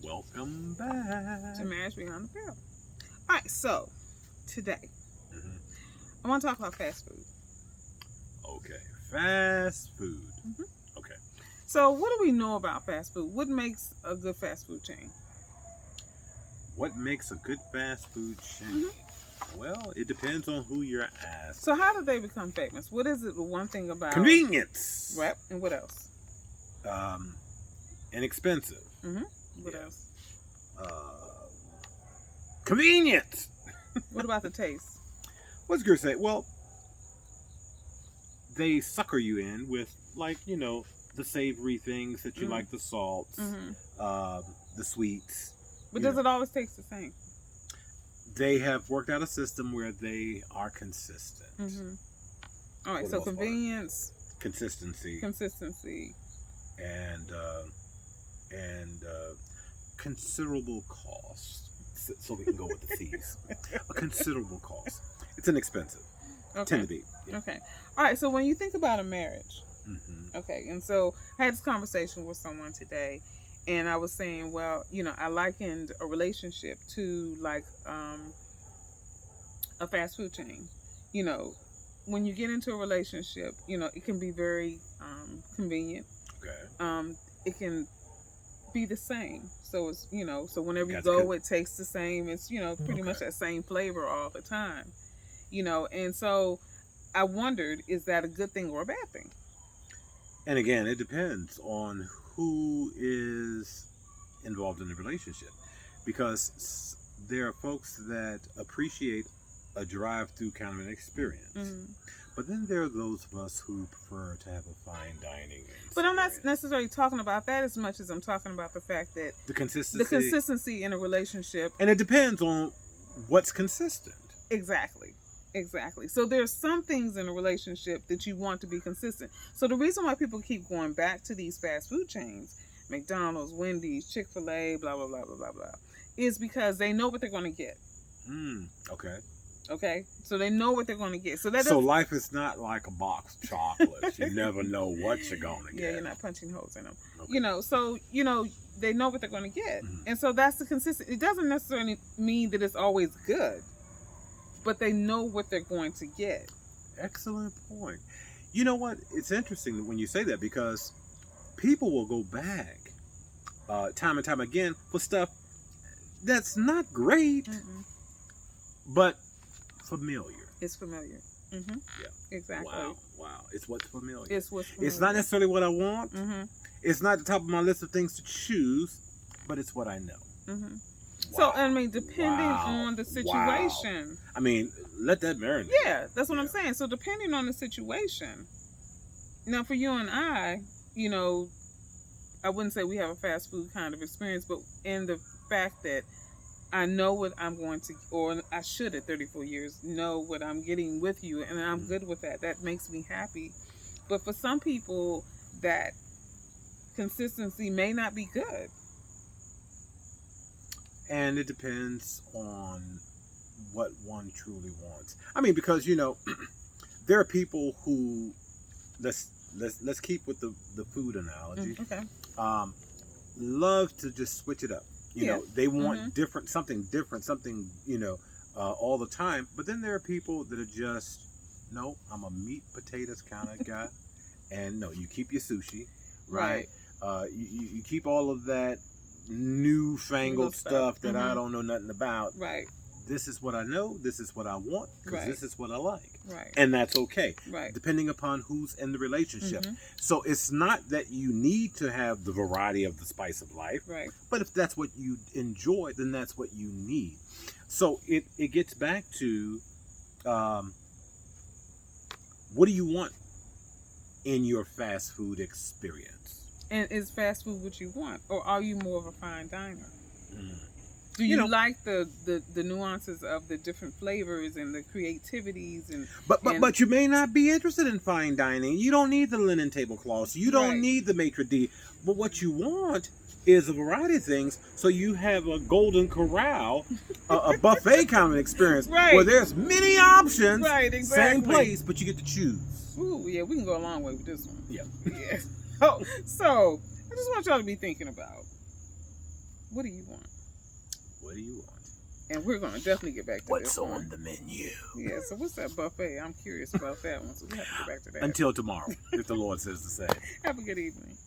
Welcome back. To Marriage Beyond the Veil. All right, so today Mhm. I want to talk about fast food. Okay, fast food. Mhm. Okay, So, what do we know about fast food? What makes a good fast food chain? what makes a good fast food chain? Mhm. Well, it depends on who you're asking. So, how did they become famous? What is it? The one thing about Convenience. Right, and what else? Um, inexpensive. What Yeah. else? Convenience. What about the taste? What's good say? Well, they sucker you in with the savory things that you Mhm. like, the salts, the sweets. But You does know. it always taste the same? They have worked out a system where they are consistent. All right, For the so most part. convenience, Consistency consistency. and considerable cost. So we can go with the C's. A considerable cost. It's inexpensive. Okay. Tend to be. Yeah. Okay. All right, so when you think about a marriage, Mm-hmm. okay, and so I had this conversation with someone today, and I was saying, well, I likened a relationship to like a fast food chain. You know, when you get into a relationship, it can be very convenient. Okay. It can be the same. So it's so whenever you Guys, go, it tastes the same. It's pretty much Okay. that same flavor all the time. And so I wondered, is that a good thing or a bad thing? And again, it depends on who is involved in the relationship, because there are folks that appreciate a drive-through kind of an experience. Mm-hmm. But then there are those of us who prefer to have a fine dining experience. But I'm not necessarily talking about that as much as I'm talking about the fact that the consistency. the consistency in a relationship. And it depends on what's consistent. Exactly. So there's some things in a relationship that you want to be consistent. So the reason why people keep going back to these fast food chains, McDonald's, Wendy's, Chick-fil-A, blah, blah, blah, blah, blah, blah, is because they know what they're going to get. Okay. Okay, so they know what they're going to get. So life is not like a box of chocolates. You never know what you're going to get. Yeah, you're not punching holes in them. Okay. So they know what they're going to get, Mhm. and so that's the consistent. It doesn't necessarily mean that it's always good, but they know what they're going to get. Excellent point. You know what? It's interesting when you say that, because people will go back time and time again for stuff that's not great, but familiar. It's familiar. Mm-hmm. Yeah. Exactly. Wow. It's what's familiar. It's what's familiar. It's not necessarily what I want. Mm-hmm. It's not the top of my list of things to choose, but it's what I know. Mm-hmm. Wow. So, I mean, depending on the situation. I mean, let that marinate. Yeah, that's what I'm saying. So, depending on the situation. Now, for you and I wouldn't say we have a fast food kind of experience, but in the fact that I know what I'm going to, or I should at 34 years, know what I'm getting with you, and I'm good with that. That makes me happy. But for some people, that consistency may not be good. And it depends on what one truly wants. I mean, because there are people who let's keep with the food analogy. Okay. Love to just switch it up. They want something different, all the time. But then there are people that are just, no, I'm a meat potatoes kind of guy, and no, you keep your sushi, right? You keep all of that newfangled stuff that I don't know nothing about. Right. This is what I know. This is what I want. Because this is what I like. Right. And that's okay. Right. Depending upon who's in the relationship. So it's not that you need to have the variety of the spice of life. Right. But if that's what you enjoy, then that's what you need. So it gets back to what do you want in your fast food experience? And is fast food what you want? Or are you more of a fine diner? Mm. Do you like the nuances of the different flavors and the creativities But you may not be interested in fine dining. You don't need the linen tablecloths. You don't need the maitre d'. But what you want is a variety of things, so you have a golden corral, a buffet kind of experience, where there's many options, same place, but you get to choose. Ooh, yeah, we can go a long way with this one. Yeah. Yeah. Oh, so I just want y'all to be thinking about, What do you want? What do you want? And we're going to definitely get back to What's this one. on the menu? Yeah, so what's that buffet? I'm curious about that one, so we have to get back to that. Until tomorrow, if the Lord says the same. Have a good evening.